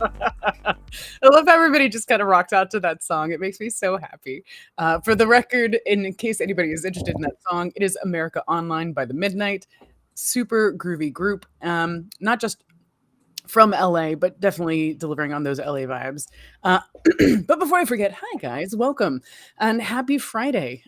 I love how everybody just kind of rocks out to that song. It makes me so happy. For the record, in case anybody is interested in that song, it is America Online by the Midnight. Super groovy group. Not just from LA, but definitely delivering on those LA vibes. Uh, but before I forget, hi guys, welcome and happy Friday.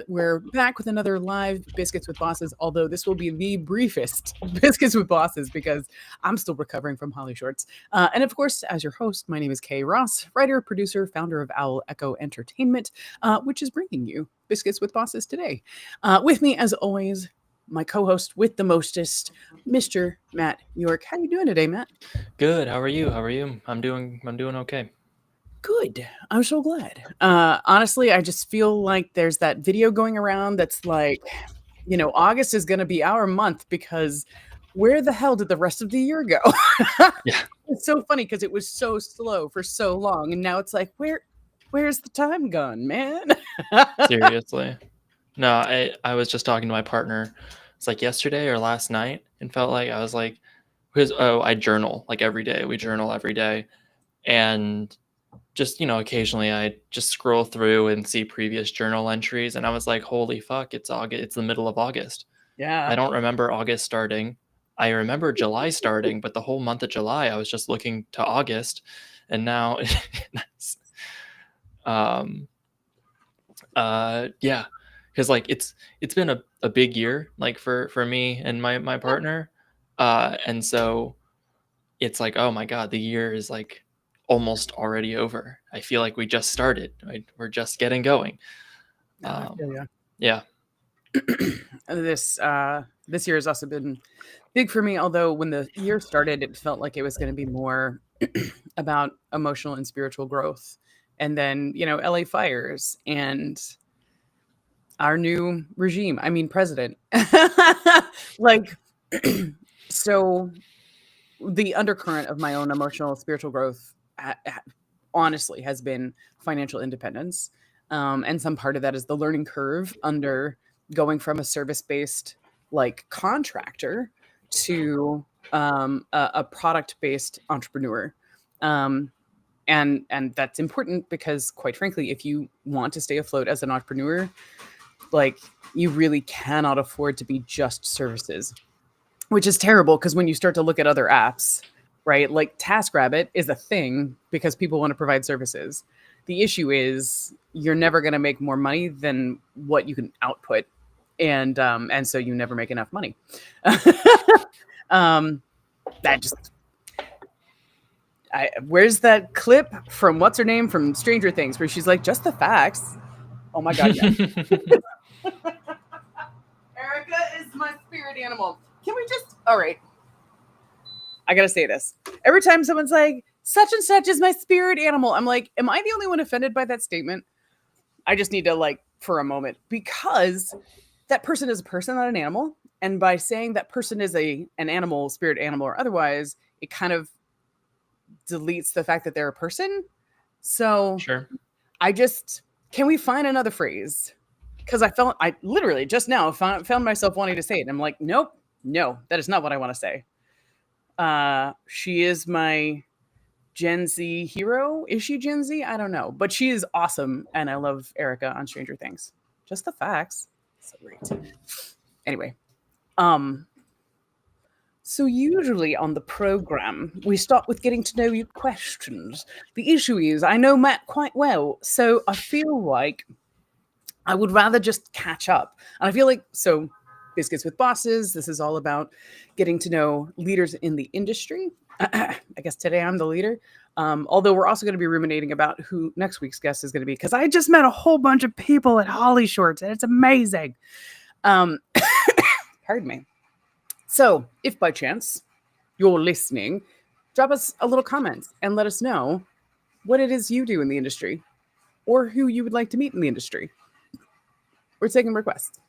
We're back with another live Biscuits with Bosses, although this will be the briefest Biscuits with Bosses because I'm still recovering from Hollyshorts. And of course, as your host, my name is Kay Ross, writer, producer, founder of Owl Echo Entertainment, which is bringing you Biscuits with Bosses today. With me, as always, my co-host with the mostest, Mr. Matt York. How you doing today, Matt? Good. How are you? I'm doing okay. Good. I'm so glad. Honestly, I just feel like there's that video going around that's like, August is going to be our month because where the hell did the rest of the year go? Yeah. It's so funny because it was so slow for so long, and now it's like, where's the time gone, man? Seriously. No, I was just talking to my partner. It's like yesterday or last night, and felt like I was like, because I journal like every day. We journal every day, and just occasionally I just scroll through and see previous journal entries, and I was like, holy fuck, it's August. It's the middle of August. Yeah. I don't remember August starting. I remember July starting, but the whole month of July, I was just looking to August, and now, yeah, because like it's been a big year, like for me and my partner, and so it's like, oh my god, the year is like almost already over. I feel like we just started. Right? We're just getting going. No, I feel ya. Yeah. This year has also been big for me, although when the year started, it felt like it was going to be more about emotional and spiritual growth. And then, LA fires and our new regime, I mean, president. Like, so the undercurrent of my own emotional, spiritual growth, honestly, has been financial independence. And some part of that is the learning curve under going from a service based like contractor to a product based entrepreneur. Um, and that's important because, quite frankly, if you want to stay afloat as an entrepreneur, like you really cannot afford to be just services, which is terrible because when you start to look at other apps, right, like TaskRabbit is a thing because people want to provide services. The issue is you're never going to make more money than what you can output, and so you never make enough money. That just where's that clip from what's her name from Stranger Things where she's like, just the facts. Oh my god, yes. Erica is my spirit animal. Can we just all right, I gotta say this. Every time someone's like, such and such is my spirit animal, I'm like, am I the only one offended by that statement? I just need to, like, for a moment, because that person is a person, not an animal. And by saying that person is an animal, spirit animal, or otherwise, it kind of deletes the fact that they're a person. So Sure. can we find another phrase? Because I literally just now found myself wanting to say it. And I'm like, nope, no, that is not what I want to say. She is my Gen Z hero. Is she Gen Z? I don't know, but she is awesome, and I love Erica on Stranger Things. Just the facts. So great. Anyway, so usually on the program we start with getting to know you questions. The issue is I know Matt quite well, so I feel like I would rather just catch up. And I feel like so Biscuits with Bosses, this is all about getting to know leaders in the industry. I guess today I'm the leader. Although we're also going to be ruminating about who next week's guest is going to be because I just met a whole bunch of people at Hollyshorts and it's amazing. Um, pardon me. So if by chance you're listening, drop us a little comment and let us know what it is you do in the industry or who you would like to meet in the industry. We're taking requests.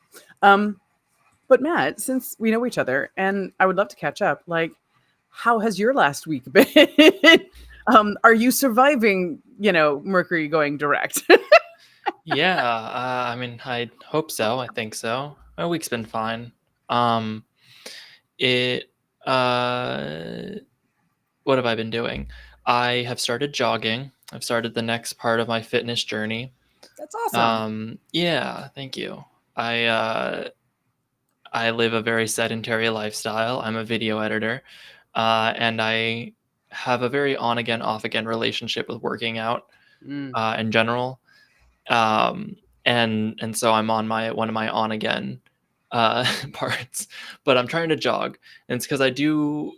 But Matt, since we know each other and I would love to catch up, like, how has your last week been? Are you surviving, Mercury going direct? Yeah. I mean, I hope so. I think so. My week's been fine. It. What have I been doing? I have started jogging. I've started the next part of my fitness journey. That's awesome. Yeah, thank you. I I live a very sedentary lifestyle. I'm a video editor, and I have a very on again, off again relationship with working out Mm, in general. Um, and so I'm on my one of my on again parts, but I'm trying to jog, and it's because I do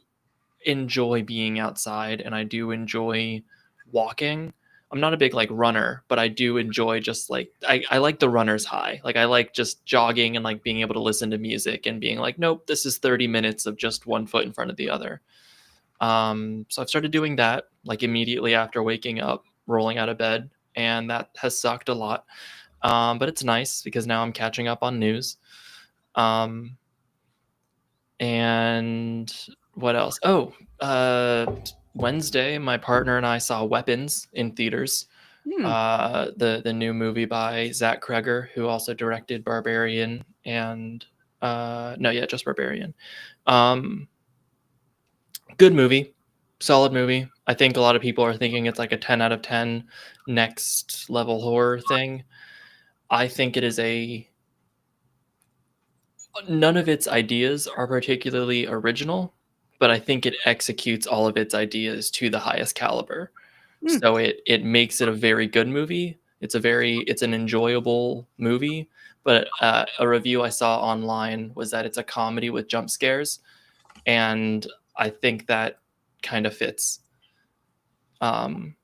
enjoy being outside and I do enjoy walking. I'm not a big like runner, but I do enjoy just like I like the runner's high. Like I like just jogging and like being able to listen to music and being like, nope, this is 30 minutes of just one foot in front of the other. So I've started doing that like immediately after waking up, rolling out of bed, and that has sucked a lot. But it's nice because now I'm catching up on news. Um, and what else? Oh, Wednesday, my partner and I saw Weapons in theaters. mm, The new movie by Zach Kreger, who also directed Barbarian and no, yeah, just Barbarian. Um, Good movie, solid movie. I think a lot of people are thinking it's like a 10 out of 10 next level horror thing. I think it is a none of its ideas are particularly original, but I think it executes all of its ideas to the highest caliber. mm, So it makes it a very good movie. It's an enjoyable movie, but a review I saw online was that it's a comedy with jump scares, and I think that kind of fits. Um,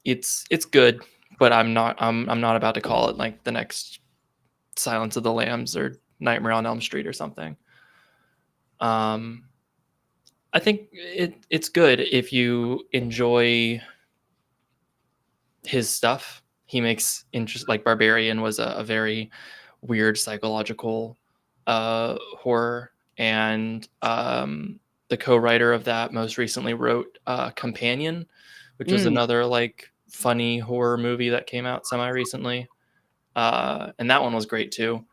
it's good, but I'm not about to call it like the next Silence of the Lambs or Nightmare on Elm Street or something. Um, I think it's good if you enjoy his stuff. He makes interest like Barbarian was a very weird psychological horror, and the co-writer of that most recently wrote Companion, which was mm. another like funny horror movie that came out semi recently, and that one was great too.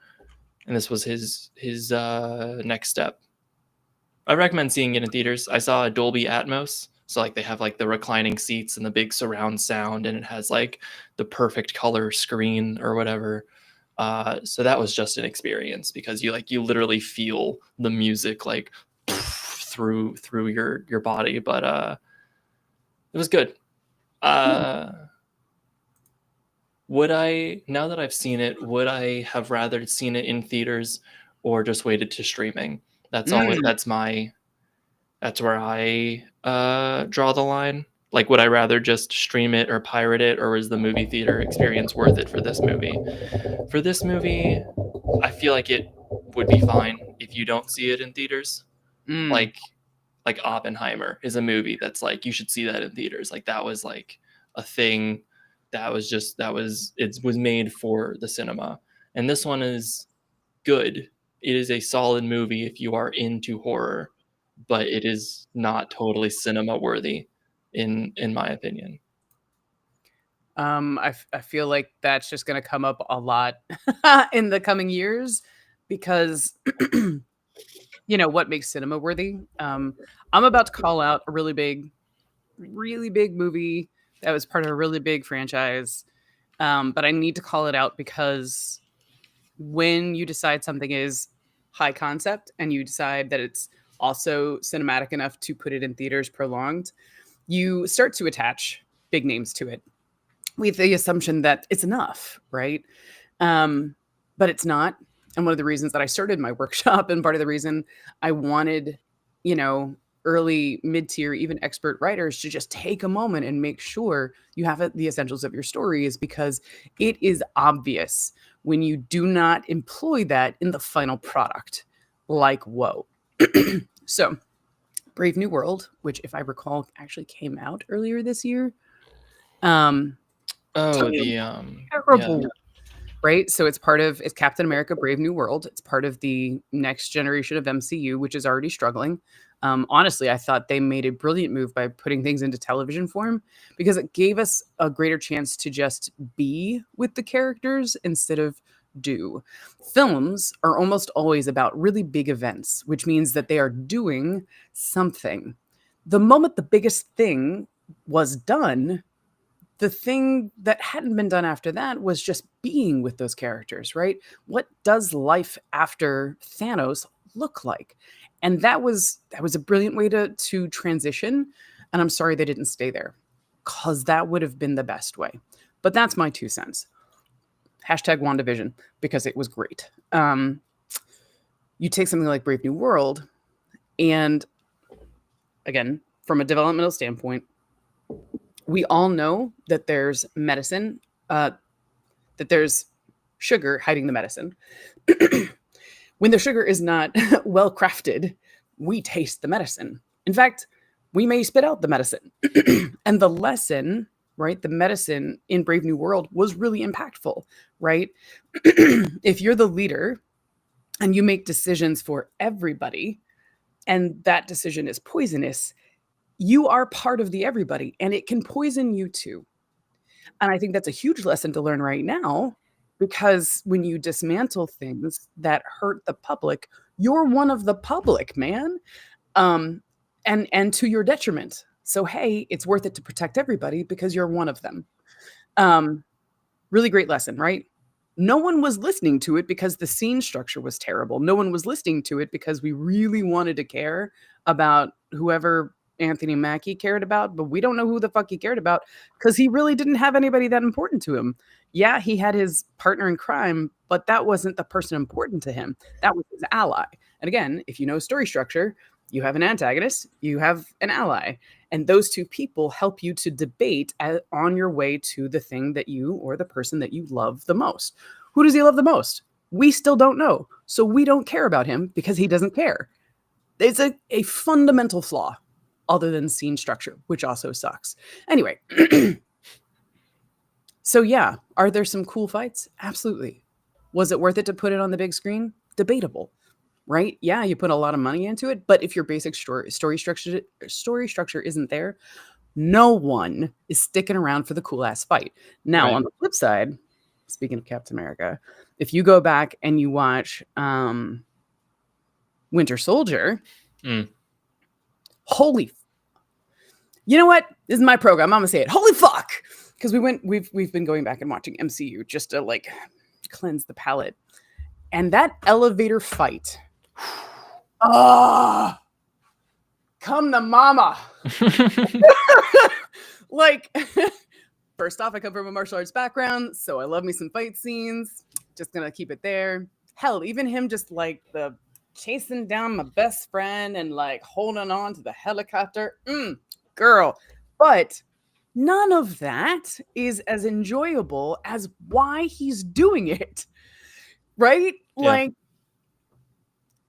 And this was his next step. I recommend seeing it in theaters. I saw a Dolby Atmos. So like they have like the reclining seats and the big surround sound, and it has like the perfect color screen or whatever. So that was just an experience because you literally feel the music like through your body. But it was good. Hmm. Uh, would I now that I've seen it, would I have rather seen it in theaters or just waited to streaming? That's all. Mm, That's where I draw the line. Like, would I rather just stream it or pirate it, or is the movie theater experience worth it for this movie? For this movie, I feel like it would be fine if you don't see it in theaters. mm. Like, like Oppenheimer is a movie that's like you should see that in theaters. Like that was like a thing that was it was made for the cinema. And this one is good. It is a solid movie if you are into horror, but it is not totally cinema worthy in my opinion. I feel like that's just gonna come up a lot in the coming years because what makes cinema worthy? I'm about to call out a really big movie that was part of a really big franchise. But I need to call it out because when you decide something is high concept and you decide that it's also cinematic enough to put it in theaters prolonged, you start to attach big names to it with the assumption that it's enough, right? Um, but it's not. And one of the reasons that I started my workshop and part of the reason I wanted, you know, early, mid tier, even expert writers to just take a moment and make sure you have the essentials of your story is because it is obvious when you do not employ that in the final product. Like, whoa. So, Brave New World, which, if I recall, actually came out earlier this year. Um, Oh, yeah. Terrible, right? So it's Captain America: Brave New World. It's part of the next generation of MCU, which is already struggling. Honestly, I thought they made a brilliant move by putting things into television form because it gave us a greater chance to just be with the characters instead of do. Films are almost always about really big events, which means that they are doing something. The moment the biggest thing was done, the thing that hadn't been done after that was just being with those characters, right? What does life after Thanos look like? And that was a brilliant way to transition. And I'm sorry they didn't stay there, because that would have been the best way. But that's my 2 cents. Hashtag WandaVision, because it was great. You take something like Brave New World, and again, from a developmental standpoint, we all know that there's medicine, that there's sugar hiding the medicine. When the sugar is not well crafted, we taste the medicine. In fact, we may spit out the medicine. And the lesson, right, the medicine in Brave New World was really impactful, right? If you're the leader and you make decisions for everybody, and that decision is poisonous, you are part of the everybody, and it can poison you too. And I think that's a huge lesson to learn right now, because when you dismantle things that hurt the public, you're one of the public, man. Um, and to your detriment. So hey, it's worth it to protect everybody because you're one of them. Um, Really great lesson, right? No one was listening to it because the scene structure was terrible. No one was listening to it because we really wanted to care about whoever Anthony Mackie cared about, but we don't know who the fuck he cared about because he really didn't have anybody that important to him. Yeah, he had his partner in crime, but that wasn't the person important to him. That was his ally. And again, if you know story structure, you have an antagonist, you have an ally. And those two people help you to debate on your way to the thing that you or the person that you love the most. Who does he love the most? We still don't know. So we don't care about him because he doesn't care. It's a fundamental flaw other than scene structure, which also sucks. Anyway, so yeah, are there some cool fights? Absolutely. Was it worth it to put it on the big screen? Debatable, right? Yeah, you put a lot of money into it, but if your basic story structure isn't there, no one is sticking around for the cool ass fight. Now, Right. on the flip side, speaking of Captain America, if you go back and you watch Winter Soldier, Mm. holy, you know what? This is my program. I'm gonna say it. Holy fuck! Because we've been going back and watching MCU just to like cleanse the palate, and that elevator fight. Ah, come to mama. Like, first off, I come from a martial arts background, so I love me some fight scenes. Just gonna keep it there. Hell, even him just like the chasing down my best friend and like holding on to the helicopter. Girl. But none of that is as enjoyable as why he's doing it. Right? Yeah. Like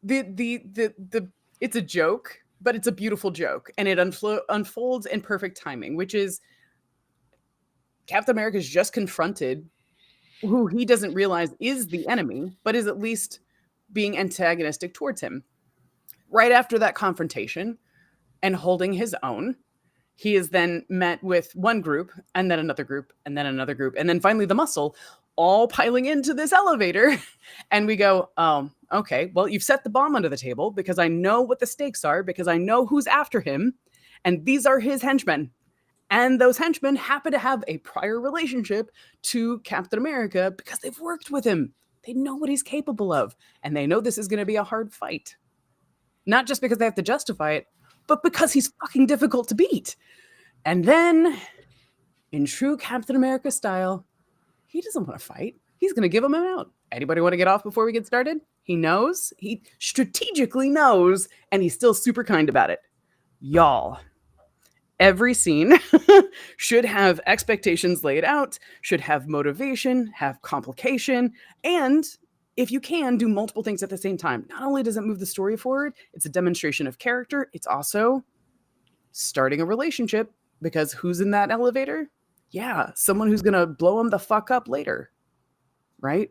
the it's a joke, but it's a beautiful joke, and it unfolds in perfect timing, which is Captain America's just confronted who he doesn't realize is the enemy, but is at least being antagonistic towards him. Right after that confrontation and holding his own, he is then met with one group, and then another group, and then another group, and then finally the muscle, all piling into this elevator. And we go, oh, okay, well, you've set the bomb under the table because I know what the stakes are, because I know who's after him, and these are his henchmen. And those henchmen happen to have a prior relationship to Captain America because they've worked with him. They know what he's capable of, and they know this is going to be a hard fight. Not just because they have to justify it, but because he's fucking difficult to beat. And then, in true Captain America style, he doesn't want to fight. He's going to give him out. Anybody want to get off before we get started? He knows. He strategically knows, and he's still super kind about it. Y'all, every scene should have expectations laid out, should have motivation, have complication, and if you can, do multiple things at the same time. Not only does it move the story forward, it's a demonstration of character, it's also starting a relationship, because who's in that elevator? Yeah, someone who's going to blow him the fuck up later, right?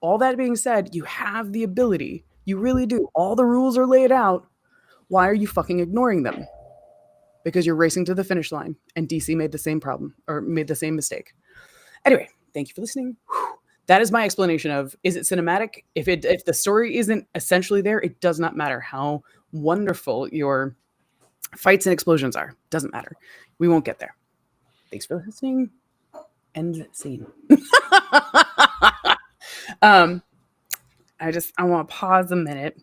All that being said, you have the ability. You really do. All the rules are laid out. Why are you fucking ignoring them? Because you're racing to the finish line, and DC made the same problem, or made the same mistake. Anyway, thank you for listening. Whew. That is my explanation of, is it cinematic? If the story isn't essentially there, it does not matter how wonderful your fights and explosions are. Doesn't matter. We won't get there. Thanks for listening. End scene. I want to pause a minute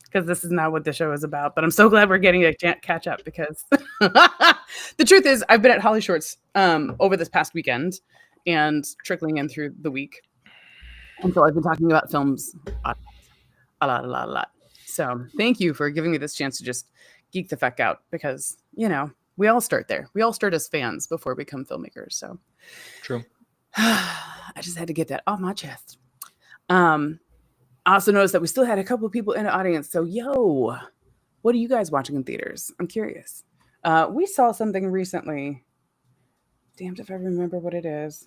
because this is not what the show is about. But I'm so glad we're getting to catch up because the truth is I've been at Hollyshorts over this past weekend and trickling in through the week. And so I've been talking about films a lot. So thank you for giving me this chance to just geek the fuck out because, we all start there. We all start as fans before we become filmmakers. So True. I just had to get that off my chest. I also noticed that we still had a couple of people in the audience. So, what are you guys watching in theaters? I'm curious. We saw something recently. Damned if I remember what it is.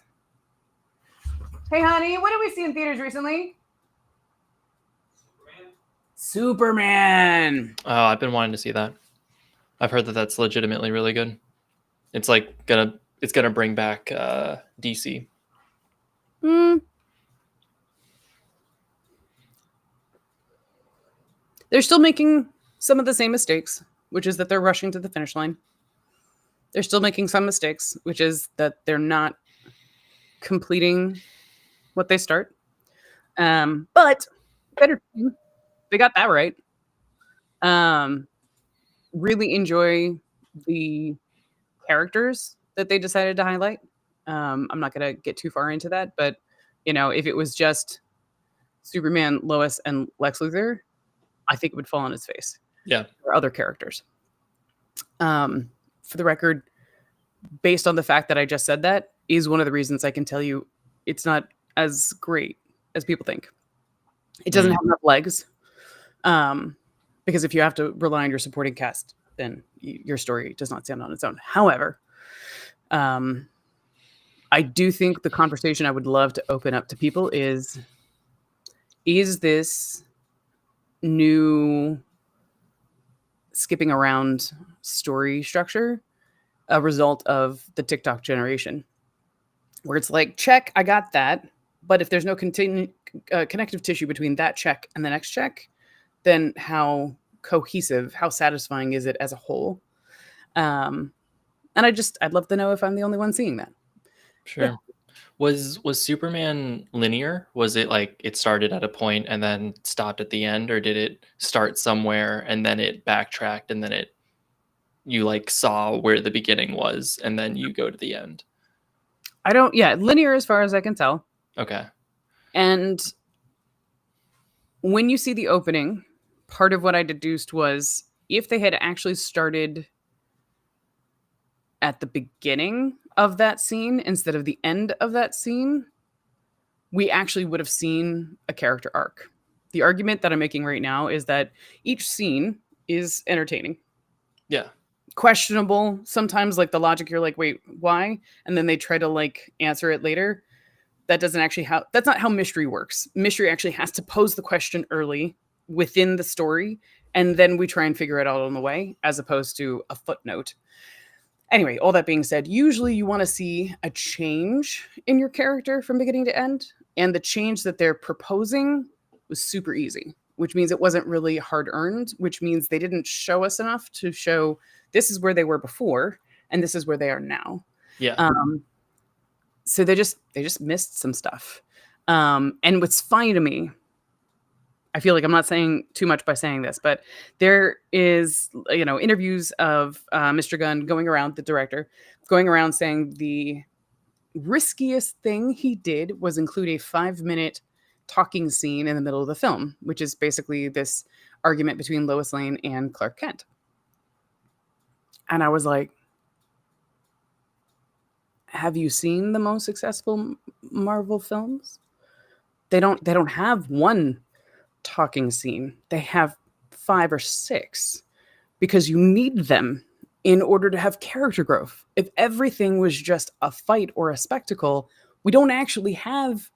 Hey, honey, what did we see in theaters recently? Superman. Oh, I've been wanting to see that. I've heard that that's legitimately really good. It's like gonna bring back DC. They're still making some of the same mistakes, which is that they're rushing to the finish line. They're still making some mistakes, which is that they're not completing what they start. But better team. They got that right. Really enjoy the characters that they decided to highlight. I'm not going to get too far into that, but if it was just Superman, Lois, and Lex Luthor, I think it would fall on its face. Yeah. Or other characters. For the record, based on the fact that I just said that, is one of the reasons I can tell you it's not as great as people think. It doesn't have enough legs. Because if you have to rely on your supporting cast, then your story does not stand on its own. However, I do think the conversation I would love to open up to people is this new skipping around story structure a result of the TikTok generation? Where it's like, check, I got that. But if there's no connective tissue between that check and the next check, then how cohesive, how satisfying is it as a whole? And I'd love to know if I'm the only one seeing that. Sure. Yeah. Was Superman linear? Was it like it started at a point and then stopped at the end, or did it start somewhere and then it backtracked and then you like saw where the beginning was and then you go to the end? Linear as far as I can tell. Okay. And when you see the opening, part of what I deduced was if they had actually started at the beginning of that scene instead of the end of that scene, we actually would have seen a character arc. The argument that I'm making right now is that each scene is entertaining. Yeah. Questionable. Sometimes like the logic, you're like, wait, why? And then they try to like answer it later. That's not how mystery works. Mystery actually has to pose the question early within the story, and then we try and figure it out on the way, as opposed to a footnote. Anyway, all that being said, usually you want to see a change in your character from beginning to end, and the change that they're proposing was super easy, which means it wasn't really hard earned, which means they didn't show us enough to show this is where they were before and this is where they are now. Yeah. So they just missed some stuff. And what's funny to me, I feel like I'm not saying too much by saying this, but there is, interviews of Mr. Gunn going around, the director, going around saying the riskiest thing he did was include a 5-minute talking scene in the middle of the film, which is basically this argument between Lois Lane and Clark Kent. And I was like, have you seen the most successful Marvel films? They don't have one talking scene. They have 5 or 6 because you need them in order to have character growth. If everything was just a fight or a spectacle, we don't actually have,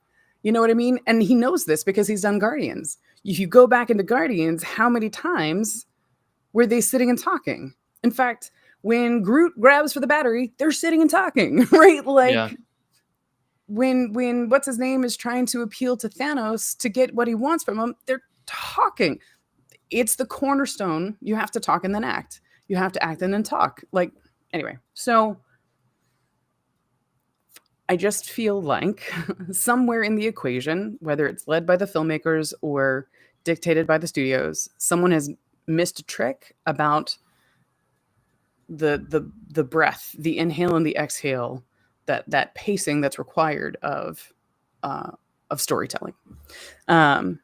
you know what I mean? And he knows this because he's done Guardians. If you go back into Guardians, how many times were they sitting and talking? In fact, when Groot grabs for the battery, they're sitting and talking, right? Like when what's his name is trying to appeal to Thanos to get what he wants from him, they're talking. It's the cornerstone. You have to talk and then act. You have to act and then talk. Like, anyway, so I just feel like somewhere in the equation, whether it's led by the filmmakers or dictated by the studios, someone has missed a trick about the breath, the inhale and the exhale, that pacing that's required uh, of storytelling. Um,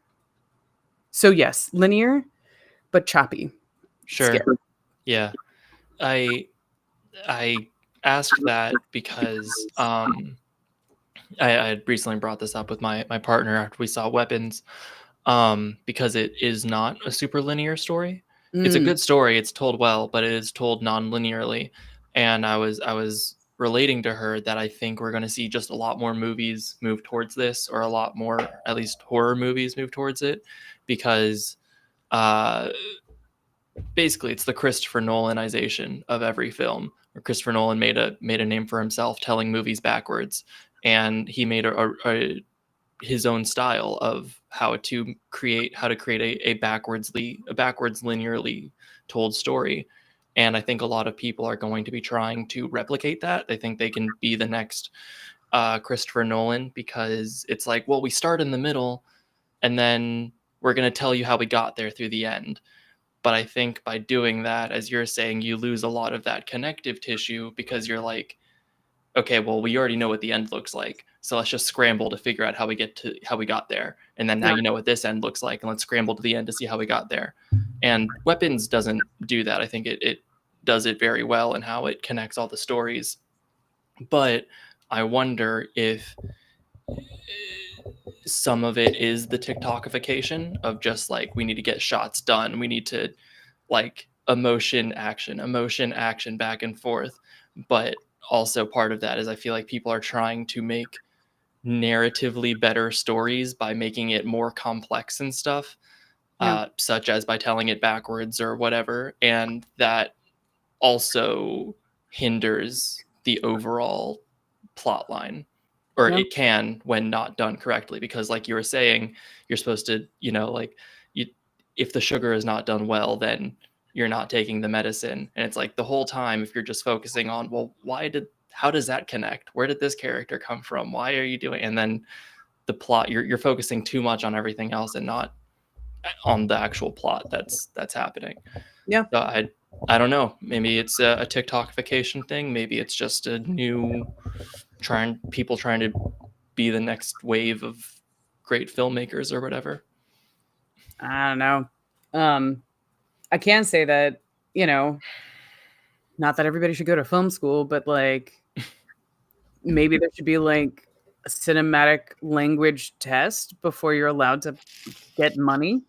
so yes, linear but choppy. Sure. Scary. Yeah. I I asked that because I had recently brought this up with my partner after we saw Weapons, because it is not a super linear story. It's a Mm, good story. It's told well, but it is told non-linearly. And I was relating to her that I think we're going to see just a lot more movies move towards this, or a lot more, at least horror movies, move towards it, because uh, basically it's the Christopher Nolanization of every film. Where Christopher Nolan made a name for himself telling movies backwards, and he made a his own style of how to create a backwards linearly told story. And I think a lot of people are going to be trying to replicate that. They think they can be the next Christopher Nolan, because it's like, well, we start in the middle and then we're going to tell you how we got there through the end. But I think by doing that, as you're saying, you lose a lot of that connective tissue, because you're like, okay, well, we already know what the end looks like, so let's just scramble to figure out how we got there. And then now yeah, you know what this end looks like, and let's scramble to the end to see how we got there. And Weapons doesn't do that. I think it does it very well in how it connects all the stories. But I wonder if some of it is the TikTokification of just like, we need to get shots done. We need to, like, emotion, action, back and forth. But also part of that is I feel like people are trying to make narratively better stories by making it more complex and stuff, yeah, such as by telling it backwards or whatever. And that also hinders the overall plot line, or yeah, it can when not done correctly, because like you were saying, you're supposed to, like, you, if the sugar is not done well, then you're not taking the medicine. And it's like, the whole time, if you're just focusing on, well, how does that connect, where did this character come from, why are you doing, and then the plot, you're focusing too much on everything else and not on the actual plot that's happening. yeah. So I don't know. Maybe it's a TikTokification thing. Maybe it's just a new people trying to be the next wave of great filmmakers or whatever. I don't know. Um, I can say that, you know, not that everybody should go to film school, but like maybe there should be like a cinematic language test before you're allowed to get money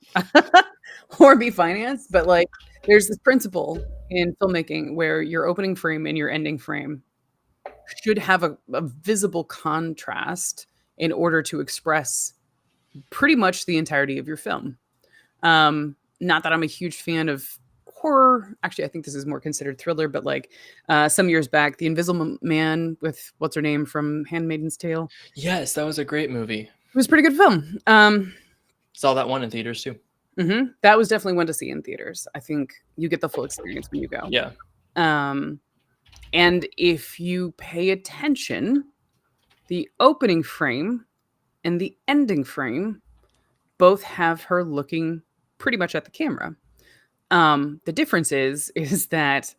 or be financed. But like there's this principle in filmmaking where your opening frame and your ending frame should have a visible contrast in order to express pretty much the entirety of your film. Not that I'm a huge fan of horror. Actually, I think this is more considered thriller, but like some years back, The Invisible Man with what's her name from Handmaid's Tale. Yes, that was a great movie. It was a pretty good film. Saw that one in theaters too. That was definitely one to see in theaters. I think you get the full experience when you go. Yeah. Um, and if you pay attention, the opening frame and the ending frame both have her looking pretty much at the camera. The difference is that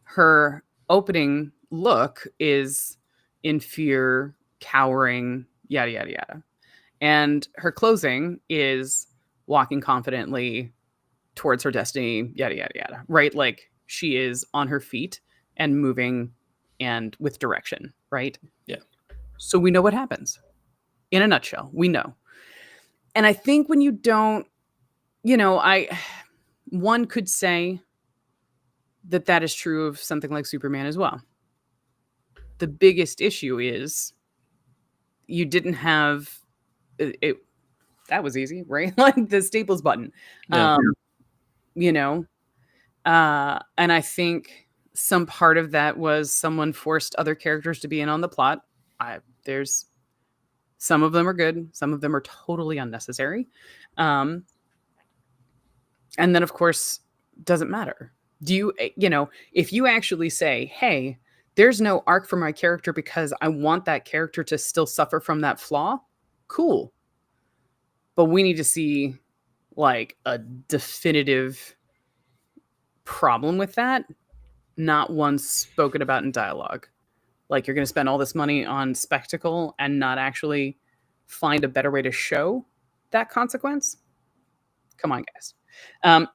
her opening look is in fear, cowering, yada yada yada, and her closing is walking confidently towards her destiny, yada yada yada. Right, like she is on her feet and moving and with direction. Right, Yeah. so we know what happens in a nutshell. We know, and I think when you don't, I one could say that is true of something like Superman as well. The biggest issue is you didn't have it. That was easy, right? Like the staples button. Yeah. Um, you know, and I think some part of that was someone forced other characters to be in on the plot. There's some of them are good, some of them are totally unnecessary. Um, and then of course, doesn't matter. Do you, if you actually say, hey, there's no arc for my character because I want that character to still suffer from that flaw, cool. But we need to see like a definitive problem with that, not one spoken about in dialogue. Like you're going to spend all this money on spectacle and not actually find a better way to show that consequence. Come on, guys.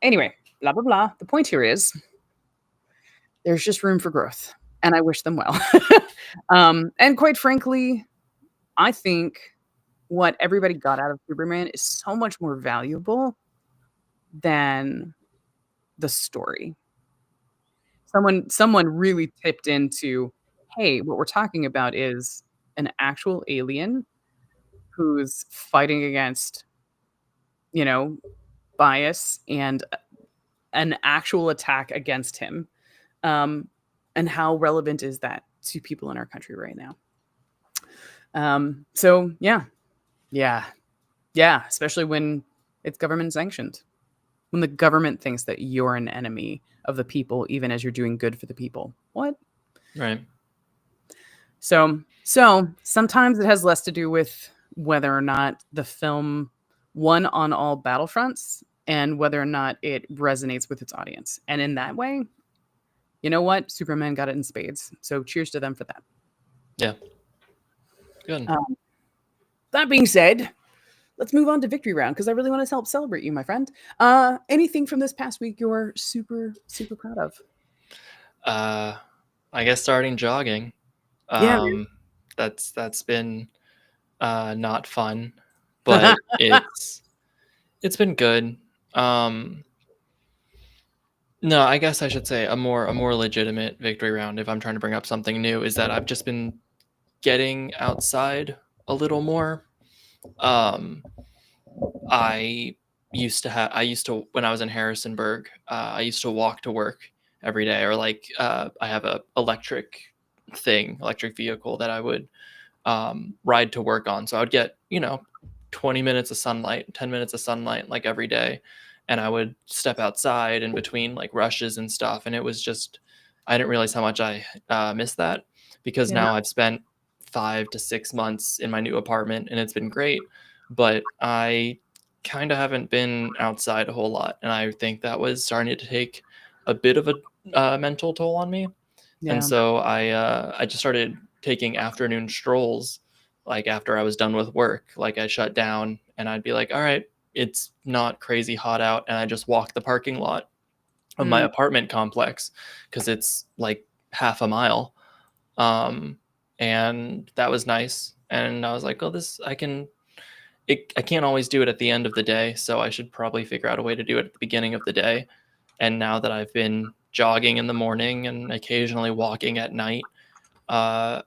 Anyway, blah, blah, blah. The point here is there's just room for growth, and I wish them well. And quite frankly, I think what everybody got out of Superman is so much more valuable than the story. Someone really tipped into, hey, what we're talking about is an actual alien who's fighting against, you know, bias and an actual attack against him. And how relevant is that to people in our country right now? So yeah, especially when it's government sanctioned. When the government thinks that you're an enemy of the people, even as you're doing good for the people. What? Right. So sometimes it has less to do with whether or not the film won on all battlefronts and whether or not it resonates with its audience. And in that way, you know what? Superman got it in spades. So cheers to them for that. Yeah. Good. That being said, let's move on to victory round because I really want to help celebrate you, my friend. Anything from this past week you're super, super proud of? I guess starting jogging. Yeah, man. That's been not fun, but it's been good. No, I guess I should say a more legitimate victory round, if I'm trying to bring up something new, is that I've just been getting outside a little more. Um, I used to when I was in Harrisonburg, I used to walk to work every day, or like I have a electric vehicle that I would ride to work on. So I would get 20 minutes of sunlight, 10 minutes of sunlight like every day, and I would step outside in between like rushes and stuff, and it was just I didn't realize how much I missed that, because Yeah. now I've spent 5 to 6 months in my new apartment and it's been great, but I kind of haven't been outside a whole lot, and I think that was starting to take a bit of a mental toll on me. And Yeah. so I just started taking afternoon strolls, like after I was done with work. Like I shut down and I'd be like, all right, it's not crazy hot out, and I just walk the parking lot of my Mm, apartment complex because it's like half a mile. Um, and that was nice. And I was like, oh, this I can. I can't always do it at the end of the day, so I should probably figure out a way to do it at the beginning of the day. And now that I've been jogging in the morning and occasionally walking at night, I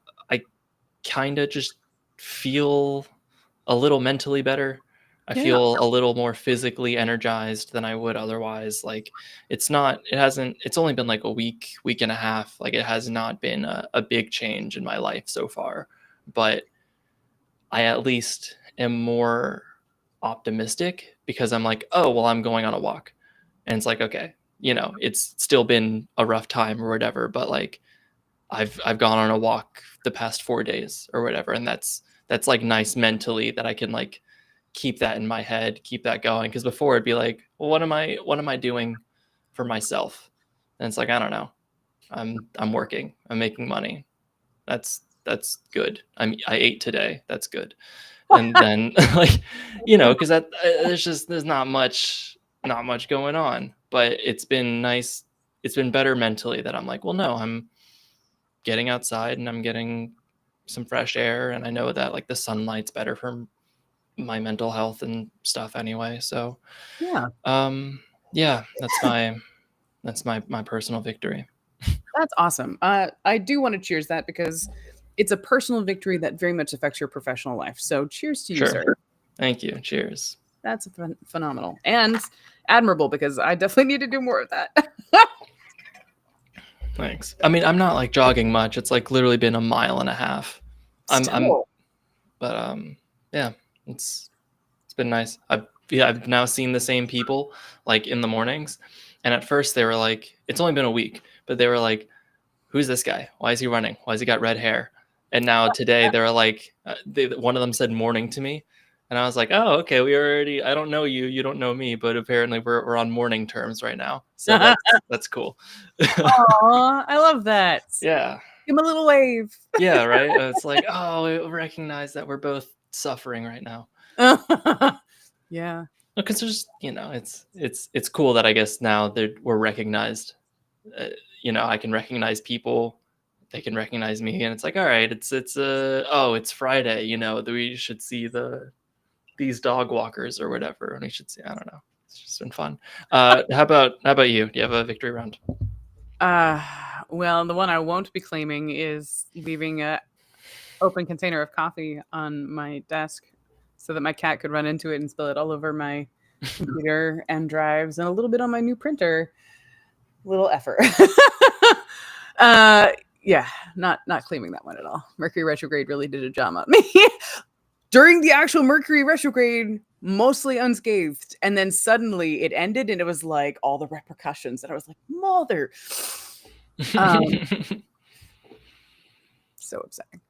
kind of just feel a little mentally better. I yeah. feel a little more physically energized than I would otherwise. Like it's only been like a week and a half. Like it has not been a big change in my life so far, but I at least am more optimistic because I'm like, oh, well, I'm going on a walk. And it's like, okay, it's still been a rough time or whatever, but like I've gone on a walk the past 4 days or whatever, and that's like nice mentally that I can like keep that in my head, keep that going. Because before it'd be like, well, what am I doing for myself? And it's like, I don't know. I'm working. I'm making money. That's good. I ate today. That's good. And then like because there's not much going on, but it's been nice. It's been better mentally that I'm like, well, no, I'm getting outside and I'm getting some fresh air, and I know that like the sunlight's better for my mental health and stuff anyway. So Yeah. yeah, that's my personal victory. That's awesome. I do want to cheers that because it's a personal victory that very much affects your professional life. So cheers to you, Sure. sir. Thank you. Cheers. That's phenomenal and admirable because I definitely need to do more of that. Thanks. I mean, I'm not like jogging much. It's like literally been a mile and a half. I'm Still. but yeah, it's been nice. I've now seen the same people like in the mornings, And at first they were like, it's only been a week, but they were like, who's this guy? Why is he running? Why has he got red hair? And now today they're like, one of them said morning to me. And I was like, oh, okay, I don't know you, you don't know me, but apparently we're on morning terms right now. So that's cool. Aw, I love that. Yeah. Give him a little wave. Yeah, right? It's like, oh, we recognize that we're both suffering right now. Yeah. Because there's, it's cool that I guess now that we're recognized. I can recognize people, they can recognize me, and it's like, all right, it's Friday, that we should see these dog walkers or whatever, and we should see. I don't know. It's just been fun. How about you? Do you have a victory round? Well, the one I won't be claiming is leaving a open container of coffee on my desk so that my cat could run into it and spill it all over my computer and drives and a little bit on my new printer. Little effort. Yeah, not claiming that one at all. Mercury retrograde really did a job on me. During the actual Mercury retrograde, mostly unscathed, and then suddenly it ended and it was like all the repercussions, and I was like, mother. So upsetting.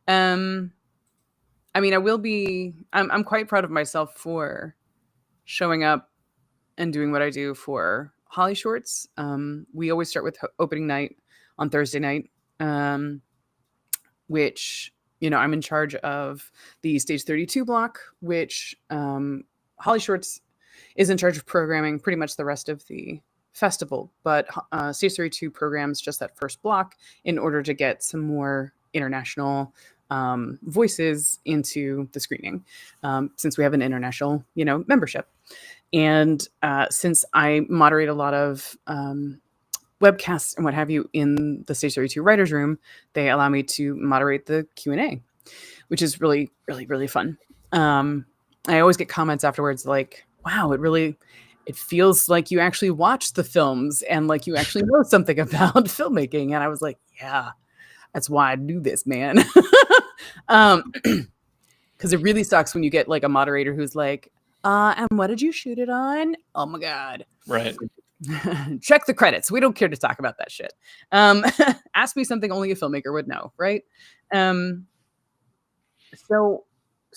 I mean, I'm quite proud of myself for showing up and doing what I do for Hollyshorts. We always start with opening night on Thursday night, which, I'm in charge of the Stage 32 block, which Hollyshorts is in charge of programming pretty much the rest of the festival. But Stage 32 programs just that first block in order to get some more international voices into the screening, since we have an international, membership. And since I moderate a lot of webcasts and what have you in the Stage 32 writers room, they allow me to moderate the Q&A, which is really, really, really fun. I always get comments afterwards like, wow, it feels like you actually watched the films and like you actually know something about filmmaking. And I was like, yeah, that's why I do this, man. Because it really sucks when you get like a moderator who's like, and what did you shoot it on? Oh my God. Right. Check the credits. We don't care to talk about that shit. Ask me something only a filmmaker would know, right? So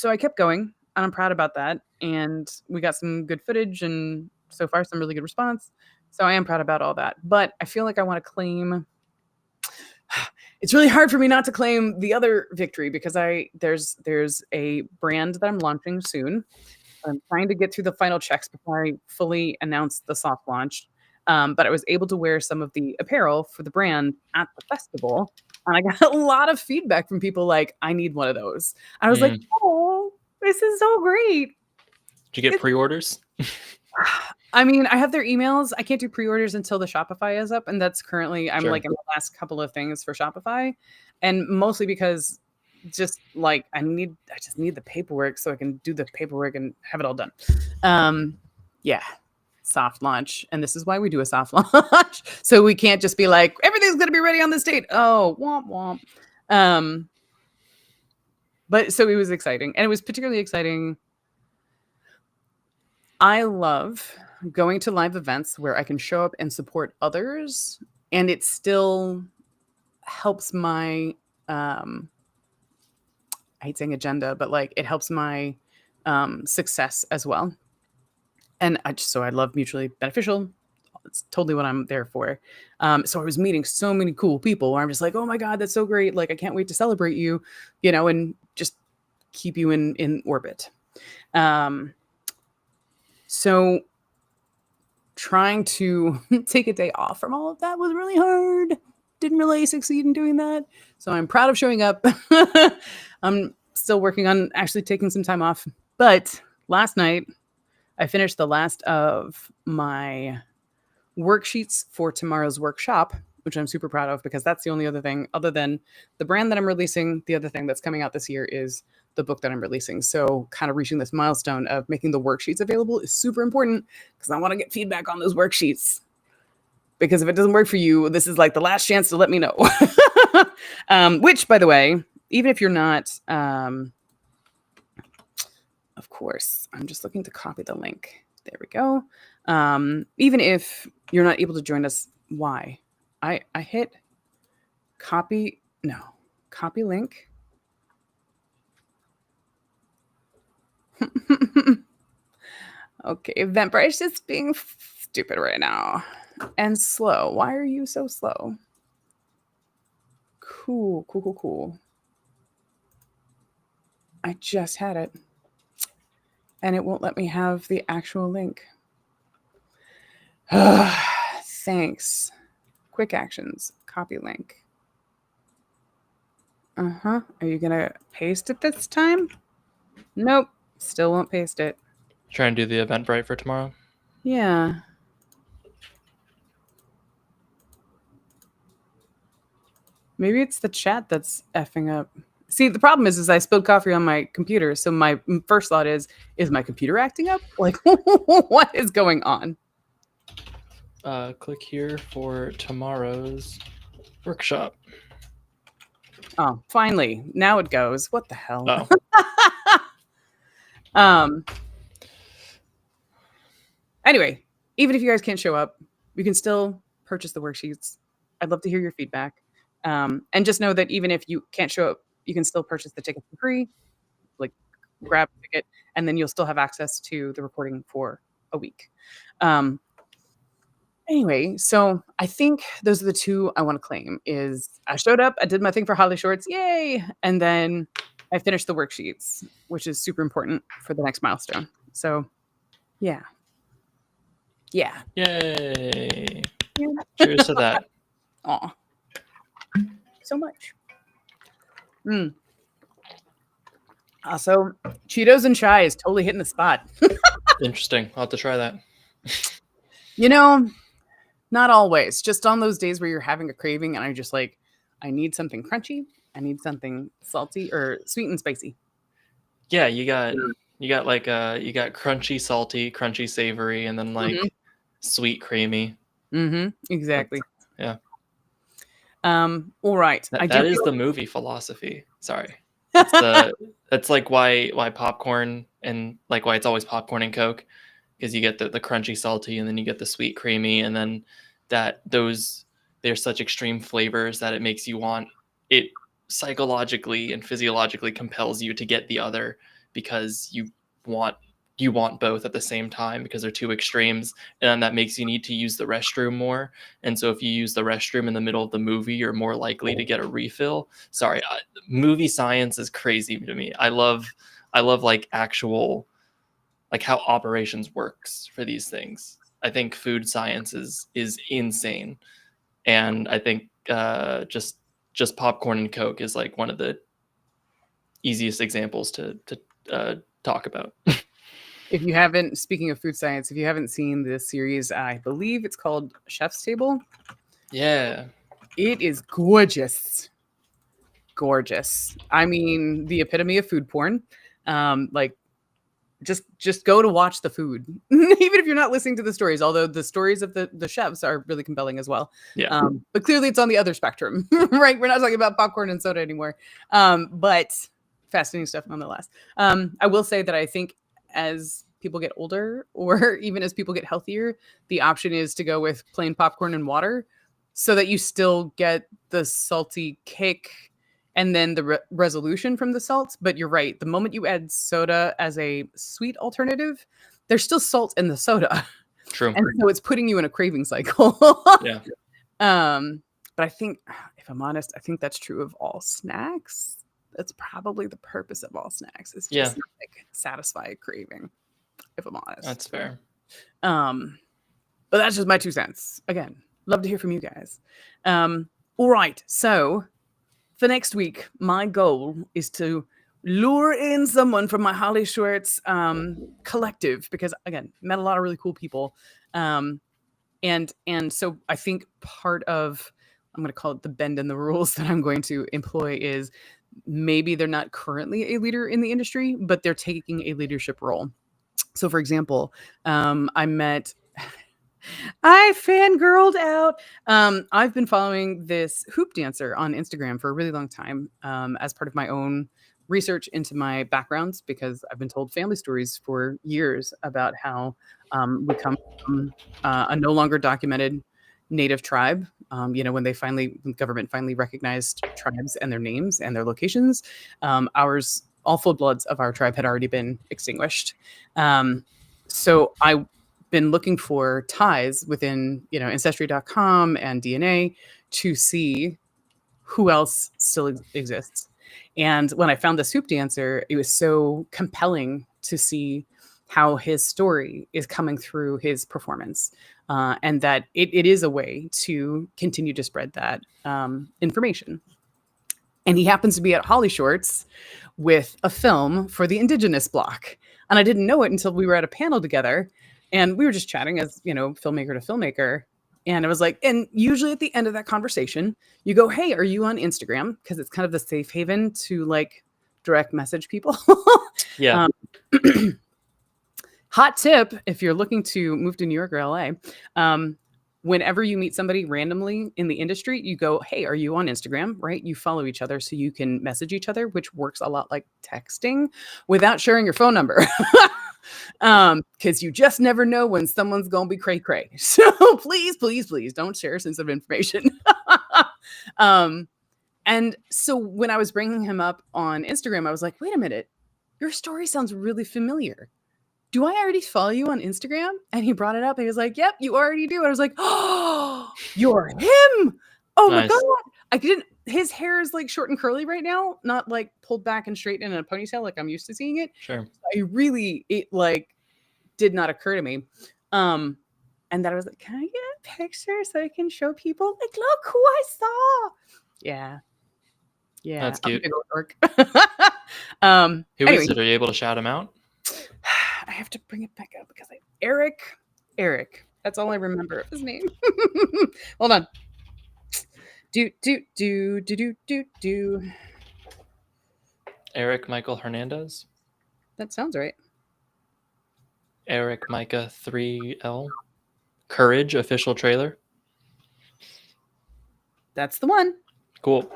I kept going, and I'm proud about that. And we got some good footage, and so far some really good response. So I am proud about all that. But I feel like I want to claim. It's really hard for me not to claim the other victory because there's a brand that I'm launching soon. I'm trying to get through the final checks before I fully announce the soft launch. But I was able to wear some of the apparel for the brand at the festival. And I got a lot of feedback from people like, I need one of those. I was like, oh, this is so great. Did you get pre-orders? I mean, I have their emails. I can't do pre-orders until the Shopify is up. And that's currently, I'm Sure. like in the last couple of things for Shopify. And mostly because just like I just need the paperwork so I can do the paperwork and have it all done. Yeah, soft launch, and this is why we do a soft launch, so we can't just be like everything's gonna be ready on this date. Oh, womp womp. But so it was exciting, and it was particularly exciting. I love going to live events where I can show up and support others, and it still helps my I hate saying agenda, but like it helps my success as well. And I love mutually beneficial. It's totally what I'm there for. So I was meeting so many cool people where I'm just like, oh my God, that's so great. Like, I can't wait to celebrate you, and just keep you in orbit. So trying to take a day off from all of that was really hard. Didn't really succeed in doing that. So I'm proud of showing up. I'm still working on actually taking some time off. But last night, I finished the last of my worksheets for tomorrow's workshop, which I'm super proud of because that's the only other thing other than the brand that I'm releasing. The other thing that's coming out this year is the book that I'm releasing. So kind of reaching this milestone of making the worksheets available is super important because I want to get feedback on those worksheets. Because if it doesn't work for you, this is like the last chance to let me know. Which, by the way, even if you're not, of course, I'm just looking to copy the link. There we go. Even if you're not able to join us, why? I hit copy, no, copy link. Okay, Eventbrite is just being stupid right now and slow. Why are you so slow? Cool, cool, cool, cool. I just had it and it won't let me have the actual link. Thanks. Quick actions, copy link. Are you gonna paste it this time? Nope, still won't paste it. Try and do the Eventbrite for tomorrow. Yeah. Maybe it's the chat that's effing up. See, the problem is I spilled coffee on my computer, so my first thought is my computer acting up? Like, what is going on? Click here for tomorrow's workshop. Oh, finally. Now it goes. What the hell? Oh. Anyway, even if you guys can't show up, you can still purchase the worksheets. I'd love to hear your feedback. And just know that even if you can't show up, you can still purchase the ticket for free. Like, grab a ticket, and then you'll still have access to the recording for a week. Anyway, so I think those are the two I want to claim. Is I showed up, I did my thing for Hollyshorts, yay, and then I finished the worksheets, which is super important for the next milestone. So, yeah. Yay! Cheers to that. Aw. So much. Also, Cheetos and chai is totally hitting the spot. Interesting. I'll have to try that. You know, not always. Just on those days where you're having a craving and I just like, I need something crunchy. I need something salty or sweet and spicy. Yeah, you got like you got crunchy, salty, crunchy, savory, and then like sweet, creamy. Exactly. Yeah. All right. That is the movie philosophy. Sorry. That's like why popcorn and like why it's always popcorn and Coke, because you get the crunchy, salty, and then you get the sweet, creamy, and then they're such extreme flavors that it makes you want it psychologically and physiologically compels you to get the other because you want both at the same time because they're two extremes, and that makes you need to use the restroom more. And so if you use the restroom in the middle of the movie, you're more likely to get a refill. Sorry, movie science is crazy to me. I love like actual like how operations works for these things. I think food science is insane, and I think just popcorn and Coke is like one of the easiest examples to talk about. If you haven't, speaking of food science, if you haven't seen this series, I believe it's called Chef's Table. Yeah. It is gorgeous. Gorgeous. I mean, the epitome of food porn. Like, just go to watch the food, even if you're not listening to the stories. Although the stories of the chefs are really compelling as well. Yeah. But clearly, it's on the other spectrum, right? We're not talking about popcorn and soda anymore. But fascinating stuff nonetheless. I will say that I think as people get older, or even as people get healthier, the option is to go with plain popcorn and water, so that you still get the salty kick and then the resolution from the salt. But you're right. The moment you add soda as a sweet alternative, there's still salt in the soda. True. And so it's putting you in a craving cycle. Yeah. But I think, if I'm honest, I think that's true of all snacks. That's probably the purpose of all snacks, is just like satisfy a craving, if I'm honest. That's fair. But that's just my 2 cents. Again, love to hear from you guys. All right. So for next week, my goal is to lure in someone from my Hollyshorts collective, because again, met a lot of really cool people. And so I think part of, I'm going to call it the bend in the rules that I'm going to employ, is maybe they're not currently a leader in the industry, but they're taking a leadership role. So for example, I fangirled out. I've been following this hoop dancer on Instagram for a really long time, as part of my own research into my backgrounds because I've been told family stories for years about how we come from a no longer documented native tribe. When when government finally recognized tribes and their names and their locations, all full bloods of our tribe had already been extinguished. So I've been looking for ties within, ancestry.com and DNA to see who else still exists. And when I found the soup dancer, it was so compelling to see how his story is coming through his performance, and that it is a way to continue to spread that information. And he happens to be at Hollyshorts with a film for the Indigenous block. And I didn't know it until we were at a panel together, and we were just chatting as, filmmaker to filmmaker. And I was like, and usually at the end of that conversation, you go, "Hey, are you on Instagram?" Because it's kind of the safe haven to like direct message people. Yeah. um, Hot tip if you're looking to move to New York or LA, whenever you meet somebody randomly in the industry, you go, "Hey, are you on Instagram?" Right? You follow each other so you can message each other, which works a lot like texting without sharing your phone number. Because you just never know when someone's gonna be cray cray. So please, please, please don't share sensitive information. And so when I was bringing him up on Instagram, I was like, "Wait a minute, your story sounds really familiar. Do I already follow you on Instagram?" And he brought it up. He was like, "Yep, you already do." And I was like, "Oh, you're him. Oh my God." Nice. I didn't, his hair is like short and curly right now, not like pulled back and straight in a ponytail like I'm used to seeing it. Sure. It like did not occur to me. And that I was like, "Can I get a picture so I can show people? Like, look who I saw." Yeah. Yeah. That's I'm a cute. big old dork. Who Anyway, is it? Are you able to shout him out? I have to bring it back up because Eric. That's all I remember of his name. Hold on. Do. Eric Michael Hernandez? That sounds right. Eric Micah 3L? Courage official trailer? That's the one. Cool.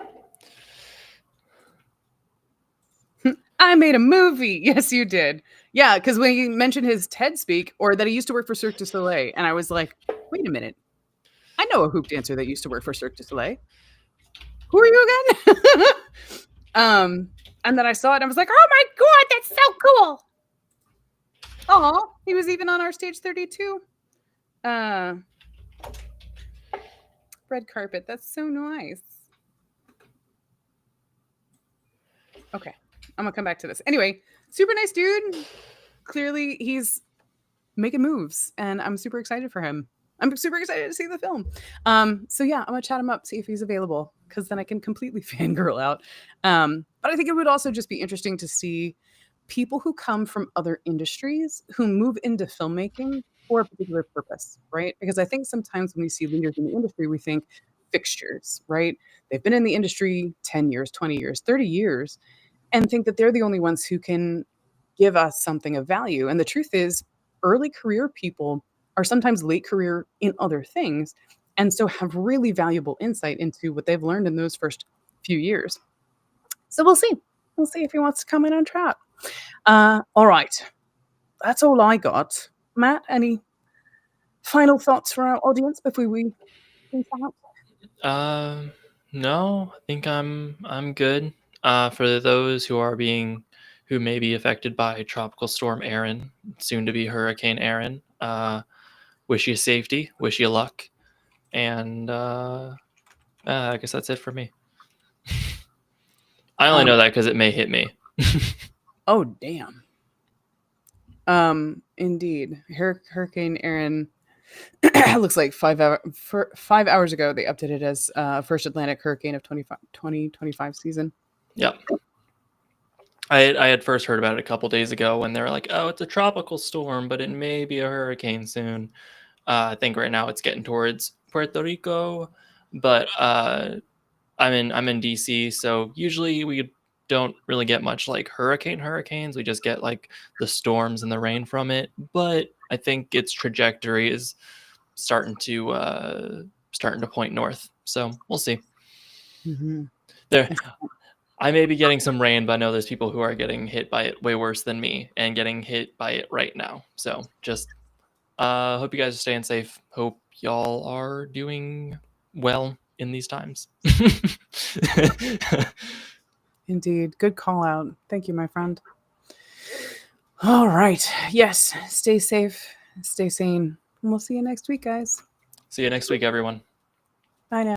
I made a movie. Yes, you did. Yeah, because when you mentioned his TED speak or that he used to work for Cirque du Soleil, and I was like, wait a minute. I know a hoop dancer that used to work for Cirque du Soleil. Who are you again? And then I saw it and I was like, oh my God, that's so cool. Oh, he was even on our stage 32. Red carpet. That's so nice. Okay. I'm gonna come back to this. Anyway, super nice dude. Clearly he's making moves and I'm super excited for him. I'm super excited to see the film. So yeah, I'm gonna chat him up, see if he's available, because then I can completely fangirl out. But I think it would also just be interesting to see people who come from other industries who move into filmmaking for a particular purpose, right? Because I think sometimes when we see leaders in the industry, we think fixtures, right? They've been in the industry 10 years, 20 years, 30 years, and think that they're the only ones who can give us something of value. And the truth is, early career people are sometimes late career in other things, and so have really valuable insight into what they've learned in those first few years. So we'll see. We'll see if he wants to come in on chat. All right. That's all I got. Matt, any final thoughts for our audience before we peace out? No, I think I'm good. For those who may be affected by Tropical Storm Aaron, soon to be Hurricane Aaron, wish you safety, wish you luck, and I guess that's it for me. I only know that because it may hit me. Oh, damn. Indeed. Hurricane Aaron looks like 5 hours ago they updated it as first Atlantic hurricane of 2025 season. Yep. I had first heard about it a couple days ago when they were like, "Oh, it's a tropical storm, but it may be a hurricane soon." I think right now it's getting towards Puerto Rico, but I'm in DC, so usually we don't really get much like hurricanes. We just get like the storms and the rain from it. But I think its trajectory is starting to point north. So we'll see. Mm-hmm. There, I may be getting some rain, but I know there's people who are getting hit by it way worse than me and getting hit by it right now. So just hope you guys are staying safe. Hope y'all are doing well in these times. Indeed. Good call out. Thank you, my friend. All right. Yes. Stay safe. Stay sane. And we'll see you next week, guys. See you next week, everyone.